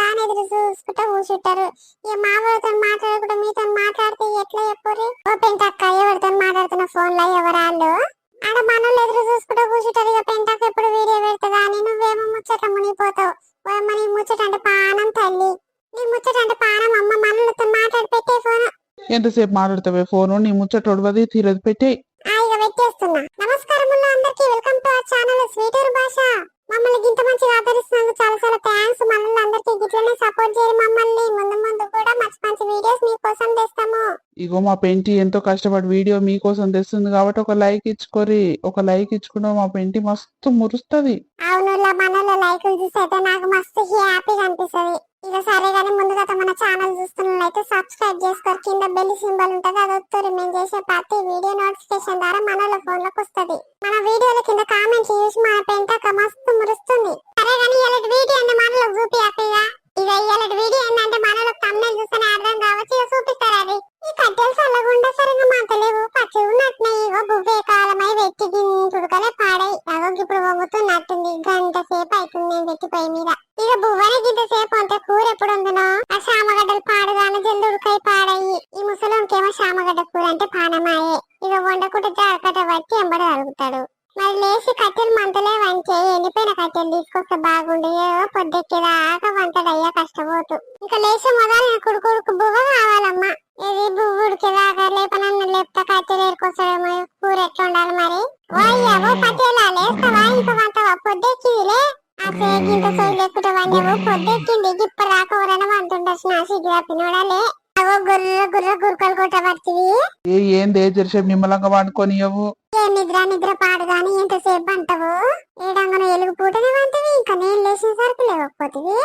అని ఎదురు చూసుకుంటా కూర్చుంటారు. ఇక మా వాళ్ళతో మాట్లాడకుండా మీతో మాట్లాడితే ఎట్లా చెప్పరు? ఓ పెంటక్క ఎవరితో మాట్లాడుతున్న ఫోన్ లో ఎవరాళ్ళు ఆడ మనోళ్ళు ఎదురు చూసుకుంటూ కూర్చుంటారు. ఇక పెంటక్క ఎప్పుడు వీడియో పెడతదా అని నువ్వేమో ముచ్చట మునిగిపోతావు. నీ ముచ్చట అంటే పానం తల్లి, నీ ముచ్చట అంటే పానం అమ్మ. మనోళ్ళతో మాట్లాడి పెట్టే ఫోన్. ఎంతసేపు మాట్లాడతావే ఫోను? నీ ముచ్చట ఒడవది తీరది పెట్టేయి. ఇక పెట్టేస్తున్నా. నమస్కారములు అందరికి, welcome to our channel sweeter భాష. మమ్మల్ని ఇంత మంచిగా ఆదరిస్తున్నందుకు చాలా చాలా థ్యాంక్స్. మనల్ని అందరికీ గిట్లనే సపోర్ట్ చేయండి. మమ్మల్ని ముందు ముందు కూడా మంచి మంచి వీడియోస్ మీకోసం తెస్తాము. ఇగో మా పెంటి ఎంతో కష్టపడి వీడియో మీకోసం తెస్తుంది కాబట్టి ఒక లైక్ ఇచ్చుకోరి. ఒక లైక్ ఇచ్చుకున్నా మా పెంటి మస్తు మురుస్తుంది. అవును, మనలో లైకులు చూసి అయితే నాకు మస్తు హ్యాపీగా అనిపిస్తుంది. ఇక సరే గానీ ముందుగా మన ఛానల్ చూస్తున్నట్లయితే సబ్స్క్రైబ్ చేసుకోరు. కింద బెల్ సింబల్ ఉంటది, అది వస్తుంది. మేము చేసే ప్రతి వీడియో నోటిఫికేషన్ ద్వారా మనలో ఫోన్ లోకి వస్తుంది. మన వీడియోల కింద కామెంట్స్ చూసి మన పెంటక మస్తు మురుస్తుంది. సరే గానీ ఇలాంటి వీడియో అంటే మనలో చూపియాక. ఇక ఇలాంటి వీడియో ఏంటంటే మనలో తమ్ముళ్ళు చూస్తేనే అర్థం కావచ్చు. ఇక చూపిస్తారు. అది ఈ కట్టెలు చల్లగుండా సరిగ్గా మాతలేవు, పచ్చి ఉన్నట్టునే. ఇగో బువ్వే కాలమై వెట్టి తుడకలే పాడై అగో ఇప్పుడు వంగుతున్నట్టుంది. గంట సేపు అవుతుంది నేను పెట్టిపోయి మీద. ఇక బువ్వనే గింత సేపు అంటే కూర ఎప్పుడు ఉందనో ఆ శామగడ్డలు పాడుగానే జల్ది ఉడకాయి పాడయి. ఈ ముసలోనికేమో శామగడ్డ కూర అంటే పానమాయే. ఇక వండకుంటే జాగ్రత్త పట్టి ఎంబడి అడుగుతాడు. మరి లేచి కట్టెలు మంటలే వంచే ఎండిపోయిన కట్టెలు తీసుకొస్తే బాగుండు. పొద్దెక్కేదాకా వంటడయ్యా కష్టపోతు. ఇంకా లేచి మొదలు కుడుకుడుకు బువ్వ కావాలమ్మా. ఇది బువ్వ ఉడికేదాకా లేపనన్న లేపుతా కట్టెలు ఏరుకొస్తాడేమో. కూర ఎట్లా ఉండాలి మరి? ఓయ్యావో కట్టెలా లేస్తావా? ఇంకా వంటవా? పొద్దెక్కిదిలే. ఆ సేగింత సొయ్యి లేకుండా వండేవో పొద్దెక్కింది. ఇప్పటిదాకా ఎవరైనా వంటుండొచ్చిన సిగ్గుగా పినోడాలే. అవో గుర్ర గుర్ర గురుకలు కొట్టబడుతుంది. ఏందే జరసేపు నిమ్మలంగా వండుకొని నిద్ర పాడుగాని ఎంతసేపు అంటావు? ఏడంగా ఎలుగు పూటనే వంటవి. ఇంకా నేను లేచిన సరికి లేకపోతుంది.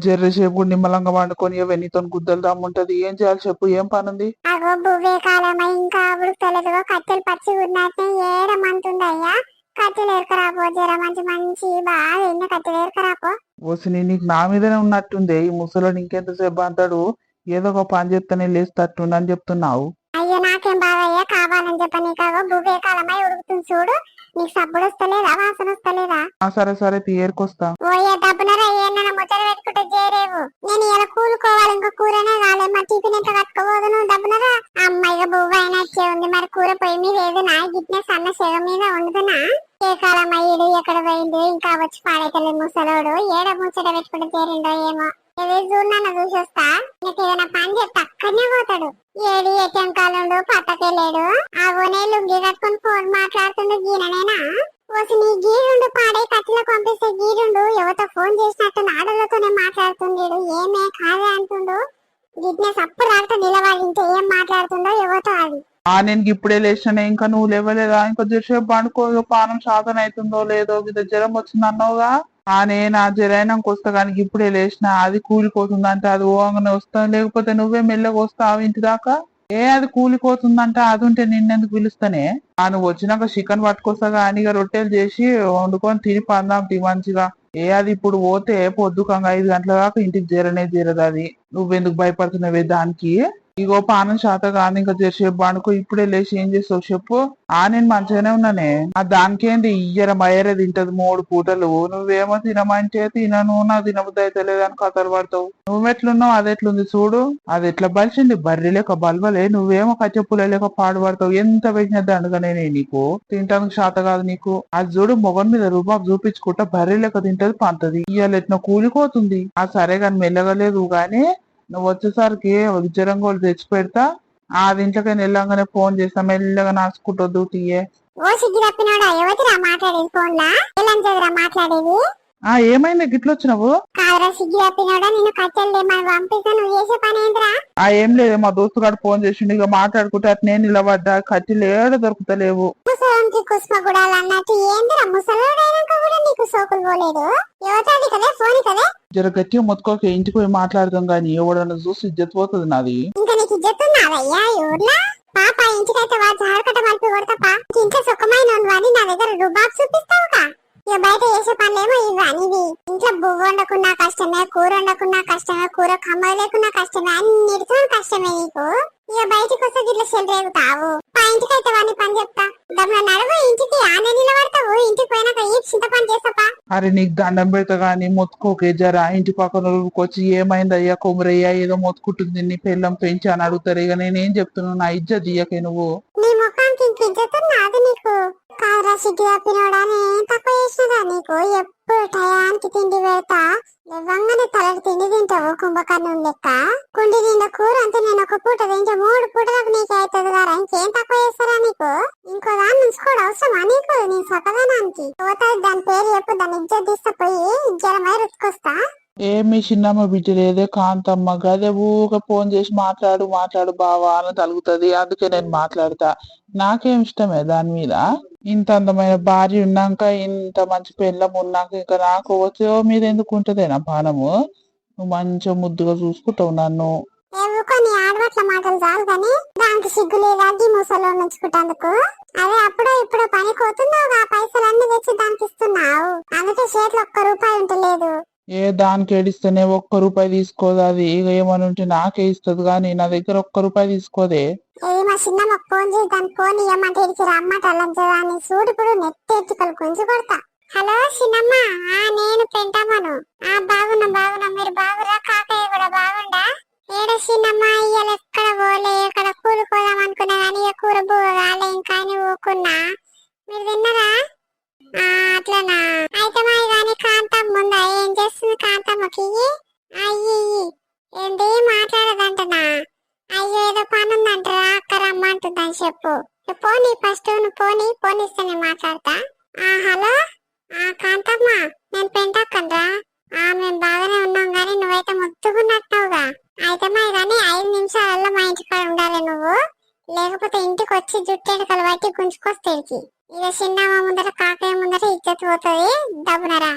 జర్రసేపు కూడా నిమ్మలంగా వండుకొని నీతో గుద్దలు దమ్ముంటది. ఏం చేయాలి చెప్పు? ఏం పనుంది? అగో బువ్వే కాలమై ఇంకా ఉడుకుతలేదుగో. కట్టెలు పచ్చి ఉన్నట్టే ఏడమంటుందయ్యా. కట్టెలు ఏరుకరాపో జర మంచి మంచి బాగా ఎన్న కట్టెలు ఏరుకరాపో. వసిని నీకు నా మీదనే ఉన్నట్టుంది. ఈ ముసలోని ఇంకెంతసేపు అంటాడు? ఏదో ఒక పని చెప్తానే లేస్తట్టుండ అని చెప్తున్నావు. అయ్యో నాకేం బాగయ్యా కావాలని చెప్పని. కాగో బువ్వే కాలమై ఉడుకుతుంది చూడు. నీకు సబ్బుడు వస్తలేదా? వాసన వస్తలేదా? సరే సరే తీరుకొస్తా. ఓయ్యా డబ్బునరా ఏమన్నా ముచ్చట పెట్టుకుంటే చేరేవు. నేను ఇలా కూలుకోవాలి. ఇంకా కూరనే కాలే. మా టిఫిన్ ఎంత కట్టుకోబోదు నువ్వు డబ్బునరా? అమ్మాయిగా బువ్వ అయినా వచ్చే ఉంది. మరి కూర పొయ్యి మీద ఏదో నా గిట్నే సన్న సెగ మీద వండుతున్నా. ఏ కాలం అయ్యుడు ఎక్కడ పోయిండు? ఇంకా వచ్చి పాడైతలేదు ముసలోడు. ఏడ ముచ్చట పెట్టుకుంటే చేరిండో ఏమో. చూడన్న చూసి వస్తా. నీకు ఏదైనా పని చెప్తా అక్కడనే పోతాడు. ఏడి ఏటీఎం కాలండు పట్టకే లేడు. ఆ ఓనే లుంగి కట్టుకుని ఫోన్ మాట్లాడుతుండు. గీననేనా వచ్చి నీ గీరుండు పాడే కట్టెలో పంపిస్తే గీరుండు ఎవరితో ఫోన్ చేసినట్టు నాడులతోనే మాట్లాడుతుండేడు. ఏమే కాదే అంటుండు. గిట్నెస్ అప్పుడు రాక నిలవాలి. ఇంకా ఏం మాట్లాడుతుండో ఎవరితో అది. నేను ఇప్పుడే లేచానే. ఇంకా నువ్వు లేవలేదా? ఇంకా జరసేపు పండుకో. పానం శాతం అవుతుందో లేదో. గిద్ద జ్వరం వచ్చింది అన్నావుగా. నేను ఆ జ్వరైనాక వస్తా కానీ ఇప్పుడే లేచిన. అది కూలిపోతుందంటే అది ఓంగనే వస్తా. లేకపోతే నువ్వే మెల్లగా వస్తావు ఇంటి దాకా. అది కూలిపోతుందంటే అది ఉంటే నిన్నెందుకు పిలుస్తానే? నువ్వు వచ్చినాక చికెన్ పట్టుకొస్తా కానీ రొట్టెలు చేసి వండుకొని తిని పందాం మంచిగా. అది ఇప్పుడు పోతే పొద్దుకంగా 5 గంటల దాకా ఇంటికి చేరదు. అది నువ్వెందుకు భయపడుతున్నావే దానికి? ఇగో పానం శాత కాదు. ఇంకా జరసేపు పండుకో. ఇప్పుడే లేచి ఏం చేస్తావు చెప్పు? నేను మంచిగానే ఉన్నానే. దానికేంది ఇయ్యర మయ్యరే తింటది 3 పూటలు. నువ్వేమో తినమంటే తినను, నా తినబుద్ధి అయితే లేదని కథలు పడతావు. నువ్వెట్లున్నావు అదెట్లుంది చూడు. అది ఎట్లా బలిసింది బర్రె లేక బల్వలే. నువ్వేమో కచ్చపుల లేక పాడుపడతావు. ఎంత పెట్టిన దండగానే నీకు తింటానికి శాత కాదు నీకు. అది చూడు మొగన్ మీద రూబాబు చూపించుకుంటా బర్రె లేక తింటది పంతది. ఇవాళ ఎట్లా కూలిపోతుంది. సరే గాని మెల్లగలేదు గాని నువ్వు వచ్చేసరికి జ్వరం కూడా తెచ్చి పెడతా. ఇంట్లోకైనా వెళ్ళంగానే ఫోన్ చేస్తా. మెల్లగా నాసుకుంటూ తీయే. ఓ సిగ్గు తప్పినోడా ఎవరిరా మాట్లాడేది ఫోన్ లా? మాట్లాడేది ఏమైంది గిట్ల వచ్చినావు? కాదరా సిగ్గు తప్పినోడా. నిన్ను కట్టెలు మనం పంపిస్తా. నువ్వు చేసే పని ఏంద్రా? ఏం లేదు, మా దోస్తు గారు ఫోన్ చేసిండు. ఇక మాట్లాడుకుంటే అట్నే నిలబడ్డా. కట్టెలు ఏడ దొరుకుతలేవు. ముసలోనికి కుస్మ గుడాలు అన్నట్టు ఏందిరా? ముసలోడైనాక కూడా నీకు సోకులు పోలేదు. యువతాది కదా ఫోన్ కదా. జర గట్టిగా మొత్తుకోక ఇంటికి పోయి మాట్లాడదాం గానీ ఎవడన్నా చూసి ఇజ్జత్ పోతుంది నాది. ఇంకా నీకు ఇజ్జత్ ఉన్నావయ్యా ఊర్లా? పాప ఇంటికైతే జారకట్ట మలిపి కొడతాపా. ఇంట్లో సుఖమైన అని నా దగ్గర రుబాబ్ చూపిస్తావుగా. ఇక బయట చేసే పనులేమో ఇవి ఇంట్లో బువ్వ వండకున్నా కష్టమే, కూర వండకున్నా కష్టమే, కూర కమ్మ లేకున్నా కష్టమే, అన్నిటితో కష్టమే నీకు. ఇక బయటకు వస్తే గిట్ల చెలరేగుతావు. మా ఇంటికి అయితే వాడిని పని చెప్తా. డబ్బులు నడువు ఇంటికి ఆనే నిలబడతావు. ఇంటికి పోయినాక ఈ చింత పని చేస్తాపా. అరే నీకు దండం పెడతా గానీ మొత్తుకోకే జరా. ఇంటి పక్కన వచ్చి ఏమైందయ్యా కొమరయ్యా ఏదో మొత్తుకుంటుంది నీ పెళ్ళం పెంచి అని అడుగుతారు. ఇక నేనేం చెప్తున్నావు, నా ఇజ్జత్ తీయకే నువ్వు. నీ ముఖానికి ఇంక ఇజ్జత్ నాది నీకు. కాదురా సిగ్గు తప్పినోడా, నేను తక్కువ చేసినదా నీకు? ఎప్పుడు టయానికి తిండి పెడతా, లేవంగానే తలడి తిండి తింటావు కుంభకర్ణం లెక్క. కుండి నిండా కూర అంతా నేను ఒక పూట తింటే 3 పూటలకు నీకు అవుతుంది కదా. ఇంకేం తక్కువ చేస్తారా నీకు? ఇంకో దాని నుంచి కూడా అవసరమా నీకు? నీ సకదానానికి పోతుంది. దాని పేరు చెప్పు, దాన్ని ఇజ్జత్ తీస్తా పోయి జ్వరమై రుచుకొస్తా. ఏమి చిన్నమ్మ బిడ్డ లేదే కాంతమ్మ, గదే ఊక ఫోన్ చేసి మాట్లాడు మాట్లాడు బావా అని తలుగుతుంది. అందుకే నేను మాట్లాడతా. నాకేం ఇష్టమే దాని మీద. ఇంత అందమైన భార్య ఉన్నాక, ఇంత మంచి పెళ్ళం ఉన్నాక ఇంకా నాకు వచ్చే మీద ఎందుకు ఉంటదే నా పానము? నువ్వు మంచిగా ముద్దుగా చూసుకుంటావు నన్ను. నీ ఆడవట్ల మాటలు చాలు కానీ దానికి సిగ్గు లేదా ఈ ముసలో నుంచుకుంటేందుకు? అదే అప్పుడో ఇప్పుడు పని పోతున్నావు, ఆ పైసలన్నీ తెచ్చి దానికి ఇస్తున్నావు. అందుకే చేతిలో 1 రూపాయి ఉంటలేదు. ఏ దానికి ఏడిస్తేనే 1 రూపాయి తీసుకోదు అది. ఇక ఏమని ఉంటే నాకే ఇస్తుంది కానీ నా దగ్గర 1 రూపాయి తీసుకోదే. మా చిన్నమ్మ ఫోన్ చేసి దాని ఫోన్ ఇవ్వమంటే ఇడికి రమ్మట లంచదాన్ని చూడు. ఇప్పుడు నెత్తి ఎత్తుకలు గుంజు కొడతా. హలో చిన్నమ్మ, నేను పెంటమ్మను. బాగున్నా, మీరు బాగురా? కాకయ్య కూడా బాగుండా? ఏడ చిన్నమ్మ ఇయ్యాల ఎక్కడ పోలే, ఎక్కడ కూలుకోదాం అనుకున్నా కానీ కూర బువ్వగాలే ఇంకా అని ఊకున్నా. మీరు తిన్నారా? అట్లనా? అయితే మరి కానీ కాంతమ్మ ఉందా? ఏం చేస్తుంది కాంతమ్మకి? అయ్యి ఏంటి మాట్లాడదంటనా? అయ్యో ఏదో పని ఉందంటారా, అక్క రమ్మంటుందని చెప్పు. పోనీ ఫస్ట్ నువ్వు పోనిస్తేనే మాట్లాడతా. హలో కాంతమ్మ, నేను పెంటక్కనరా. మేము బాగానే ఉన్నాం గానీ నువ్వైతే ముద్దుకున్నట్టుగా. అయితే మరి కానీ 5 నిమిషాలలో మా ఇంటికాడ ఉండాలి నువ్వు. లేకపోతే ఇంటికి వచ్చి జుట్టెడుకలు బట్టి గుంజుకొస్తేడికి. ఇక చిన్నమ్మ ముందర కాకయ్య ముందర ఇజ్జత్ పోతుంది. డబ్బునరా?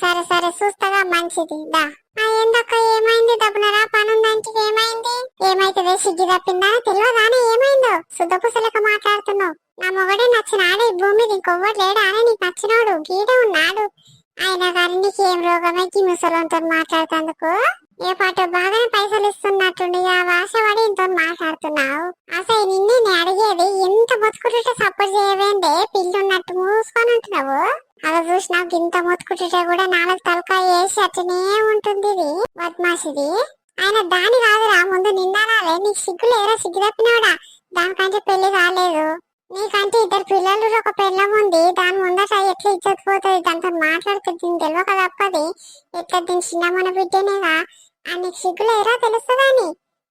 సరే చూస్తాగా, మంచిది దా. ఏందక్క ఏమైంది? డబ్బునరా? పనుందా ఇంటికి? ఏమైంది? ఏమైతుంది? సిగ్గి తప్పిందా? తెలియదానే ఏమైందో? శుద్ధపుసలక మాట్లాడుతున్నావు. నా మొగడే నచ్చినాడు ఈ భూమి మీద, ఇంకొవ్వడు లేడా అని నీకు నచ్చినోడు గీడే ఉన్నాడు. అయినా కానీ నీకు ఏం రోగమే ఈ ముసలంతో మాట్లాడుతందుకు? ఏ పాట బాగానే పైసలు ఇస్తున్నట్టుండి ఆ వాసపడి ఇంతో మాట్లాడుతున్నావు. అసలు నిన్నే నేను అడిగేది, ఎంత బతుకుతుంటే సపోర్ట్ చేయవేందే? పిల్లున్నట్టు మూసుకొని ఉంటున్నావు. అలా చూసినావు ఇంత మొత్తుకుంటుంటే కూడా 4 తలకాయ వేసి అట్లనే ఉంటుంది ఇది బద్మాషిది. ఆయన దాని కాదురా, ముందు నిన్నాలే. నీకు సిగ్గు లేరా? సిగ్గు తప్పినోడా? దానికంటే పెళ్లి కాలేదు. నీకంటే 2 పిల్లలు, ఒక పెళ్ళం ఉంది. దాని ముందట ఎట్లా ఇజ్జత్ పోతుంది? దాంతో మాట్లాడితే దీన్ని తెలియక తప్పది. ఎట్లా దీని చిన్నమ్మన బిడ్డనేగా. నీకు సిగ్గు లేరా? తెలుస్తుందని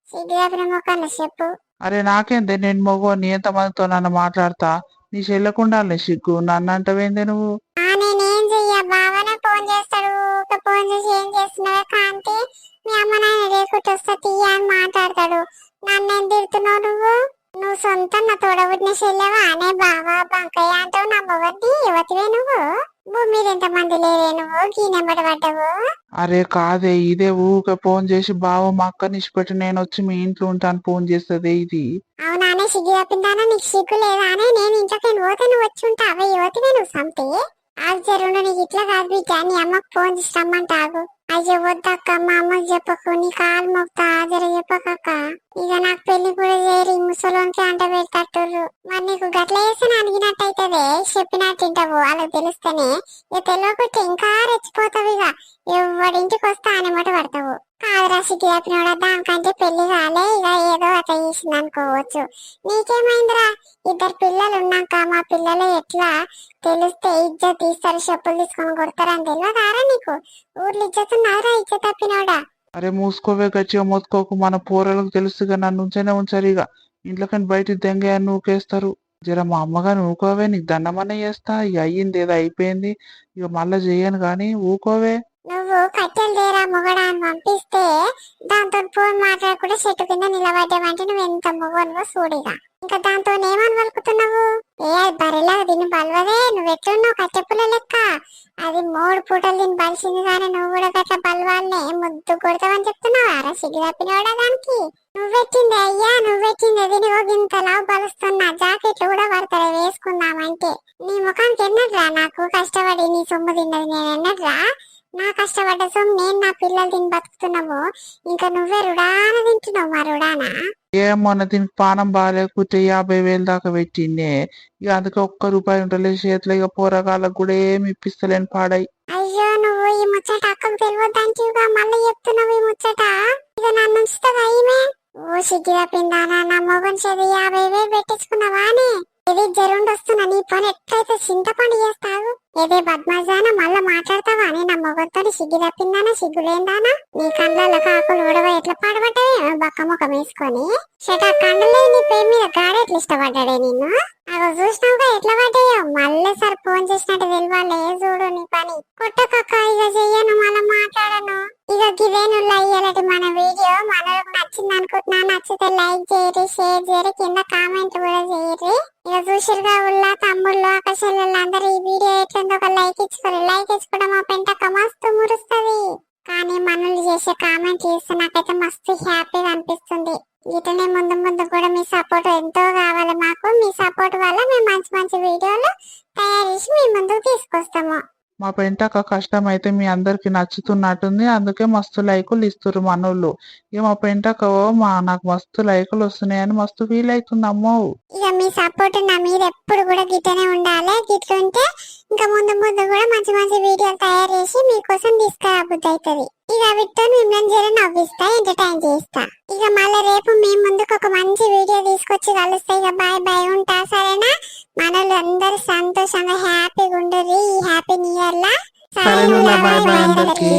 సిగ్గు తప్పిన మొక్కలు చెప్పు. అరే నాకేందే, నేను మగవాడిని, ఎంతమందితో నన్ను మాట్లాడతా. నీ చెల్లకుండాలి సిగ్గు, నన్ను అంటవేందే నువ్వు? నేనేం చెయ్య, బాగానే ఫోన్ చేస్తాడు. ఫోన్ చేసి ఏం చేస్తున్నావే కాంతి, మీ అమ్మ నాయన రేకుటి వస్తా తీయ అని మాట్లాడతాడు. నన్నేం తిడుతున్నావు నువ్వు? నువ్వు సొంత నా తోడబుట్టిన చెల్లెవా అనే బావా బంకయ్య అంటావు నా మొగడ్ని? యువతివే నువ్వు. భూమి మీద ఎంతమంది లేవే నువ్వు? గీనెంబడి పడ్డావు. అరే కాదే, ఇదే ఊకే ఫోన్ చేసి బావ మా అక్క నిష్పెట్టి నేను వచ్చి మీ ఇంట్లో ఉంటాను ఫోన్ చేస్తుంది ఇది. అవునానే సిగ్గు తప్పిందానా? నీకు సిగ్గు లేదా అనే? నేను ఇంట్లోకి పోతే నువ్వు వచ్చి ఉంటావే. యువతివే నువ్వు సంపి. జరుండు, నీకు ఇట్లా కాదు బిడ్డ. నీ అమ్మకు ఫోన్ చేసి రమ్మంటావు. అయ్యో వద్దక్క, మా అమ్మకు చెప్పకు, నీ కాలు మొక్తా జర చెప్పకక్క. ఇక నాకు పెళ్లి కూడా చేయరు, ముసలోనికి అంట పెడతట్టుర్రు. మరి నీకు గట్ల చేస్తే అడిగినట్టు అవుతుంది. చెప్పినట్టు తింటావు వాళ్ళకి తెలుస్తేనే. ఇక తెలియకుంటే ఇంకా రెచ్చిపోతావు. ఇక ఎవడింటికి వస్తా అనేమాట పడతావు. కాదురా సిగ్గు తప్పినోడా, దానికంటే పెళ్లి కాలే. ఇక ఏదో అట్లా చేసింది అనుకోవచ్చు. నీకేమైందిరా? 2 పిల్లలు ఉన్నాక మా పిల్లలు ఎట్లా తెలిస్తే ఇజ్జత్ తీస్తారు, చెప్పులు తీసుకొని కొడతారని తెలియదారా నీకు? ఊర్లో ఇజ్జత్ ఉన్నారా? ఇజ్జత్ తప్పినోడా. అరే మూసుకోవే, గట్టిగా మొత్తుకోకు. మన పోరలకు తెలుసుగా, నన్ను ఉంచనే ఉంచారు. ఇక ఇంట్లోకని బయట దెంగ నూకేస్తారు. జర మా అమ్మగాని ఊకోవే, నీకు దండమనే చేస్తా. ఇక అయ్యింది ఏదో అయిపోయింది, ఇక మళ్ళా చెయ్యను గాని ఊకోవే. నువ్వు కట్టెలు దేరా మొగడా అని పంపిస్తే దాంతో ఫోన్ మాట్లాడకుండా చెట్టు కింద నిలబడ్డావంటే నువ్వు ఎంత మొగనువో చూడిగా. ఇంకా దాంతో ఏమని పలుకుతున్నావు? అది బరిలా దీన్ని బలవదే, నువ్వెట్లున్నావు కట్టెపుల్ల లెక్క. అది 3 పూటలు దీన్ని బలిసింది కానీ నువ్వు కూడా గట్ల బలవాలనే ముద్దు కొడతావని చెప్తున్నావారా? సిగ్గుతప్పినోడా దానికి. నువ్వెట్టింది అయ్యా, నువ్వెట్టింది. దీని ఇంతలా బలుస్తున్నా, జాకెట్లు కూడా పడతాయి వేసుకుందామంటే. నీ ముఖానికి ఎన్నట్రా నాకు కష్టపడి నీ సొమ్ము తిన్నది నేను ఎన్నట్రా? నా కష్టపడ్డ సొమ్ము నేను నా పిల్లలు తిని బతుకుతున్నావు, ఇంకా నువ్వే రుడాన తింటున్నావు. మా రుడానా ఏమన్నా దీనికి పానం బాగాలేకపోతే 50,000 దాకా పెట్టిండే. ఇక అందుకే ఒక్క రూపాయి ఉంటలేదు చేతిలో. ఇక పోరగాళ్ళకు కూడా ఏమి ఇప్పిస్తలేని పాడై. అయ్యో, నువ్వు ఈ ముచ్చట అక్కకు తెలియద్దంటివిగా, మళ్ళీ చెప్తున్నావు ఈ ముచ్చట. ఇక నన్ను ఉంచుతుందా ఈమె? ఓ సిగ్గిరపిందానా, నా మొగన్ చేది 50,000 పెట్టించుకున్నావానే? ఇది జరుండి వస్తున్నా, నీ పని ఎట్లయితే చింతపండు చేస్తావు. ఏదే బద్మాజానా, మళ్ళా మాట్లాడతావా అని నా మొగంతో? సిగ్గు తప్పిందానా, సిగ్గులేందానా? నీ కండ్లలో కాకులు ఊడవ ఎట్లా పాడబడ్డాయి బక్క ముఖం వేసుకొని. షట కండలే నీ పేరు మీద గాడ ఎట్లా ఇష్టపడ్డాడే నిన్ను? అవి చూసినావుగా ఎట్లా పడ్డాయో. మళ్ళీ సార్ ఫోన్ చేసినట్టు తెలియాలే, చూడు నీ పని. కొట్టకక్క, ఇక చెయ్యను, మళ్ళా మాట్లాడను. ఇక గివేనుల్లా ఇయ్యాలటి మన వీడియో మనకు నచ్చింది అనుకుంటున్నా. నచ్చితే లైక్ చేయరు, షేర్ చేయరు, కింద కామెంట్ కూడా చేయరు. ఇక చూసిరుగా ఉల్లా తమ్ముళ్ళు అక్కచెల్లెళ్ళు అందరూ ఈ వీడియో ఎట్లుందో ఒక లైక్ ఇచ్చుకోరు. లైక్ ఇచ్చుకోవడం మా పెంటక మస్తు మురుస్తుంది. కానీ మనల్ని చేసే కామెంట్ చేస్తే నాకైతే మస్తు హ్యాపీగా అనిపిస్తుంది. ఇటనే ముందు ముందు కూడా మీ సపోర్ట్ ఎంతో కావాలి మాకు. మీ సపోర్ట్ వల్ల మేము మంచి మంచి వీడియోలు తయారు చేసి మీ ముందుకు తీసుకొస్తాము. మా పెంటక కష్టం అయితే మీ అందరికి నచ్చుతున్నట్టుంది, అందుకే మస్తు లైకులు ఇస్తుర్రు మనోళ్ళు. ఇక మా పెంటక నాకు మస్తు లైకులు వస్తున్నాయని మస్తు ఫీల్ అవుతుంది అమ్మో. ఇక మీ సపోర్ట్ నా మీద ఎప్పుడు కూడా గిట్టనే ఉండాలి. గిట్లుంటే ఇంకా ముందు ముందు కూడా మంచి మంచి వీడియోలు తయారు చేసి మీకోసం తీసుకురాబుద్ది అవుతుంది. ఇక వీటితో మిమ్మల్ని జర నవ్విస్తా, ఎంటర్టైన్ చేస్తా. ఇక మళ్ళీ రేపు మీ ముందుకు ఒక మంచి వీడియో తీసుకొచ్చి కలుస్తా. ఇక బాయ్ బాయ్, ఉంటా సరేనా? మనలు అందరు సంతోషంగా హ్యాపీగా ఉండరు ఈ హ్యాపీ న్యూ ఇయర్ లా. సరేనా, బాయ్ బాయ్ అందరికి.